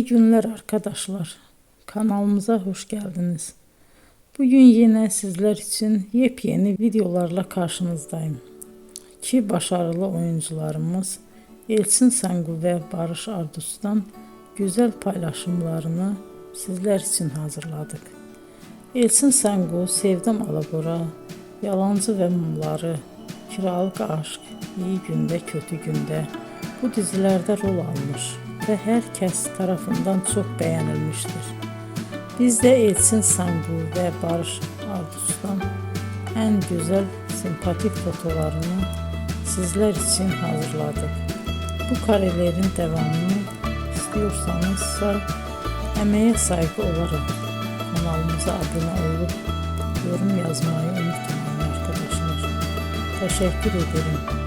İyi günler arkadaşlar. Kanalımıza hoş geldiniz. Bugün yine sizler için yepyeni videolarla karşınızdayım. İki başarılı oyuncularımız Elçin Sangu ve Barış Ardus'tan güzel paylaşımlarını sizler için hazırladık. Elçin Sangu, Sevdim Alabora, Yalancı ve Mumları, Kiralık Aşk, İyi Günde Kötü Günde bu dizilerde rol almış ve herkes tarafından çok beğenilmiştir. Biz de Elçin Sangu ve Barış Ardus'tan en güzel sempatik fotolarını sizler için hazırladık. Bu karelerin devamını istiyorsanızsa emeğe saygı olarak kanalımıza abone olup yorum yazmayı unutmayın arkadaşlar. Teşekkür ederim.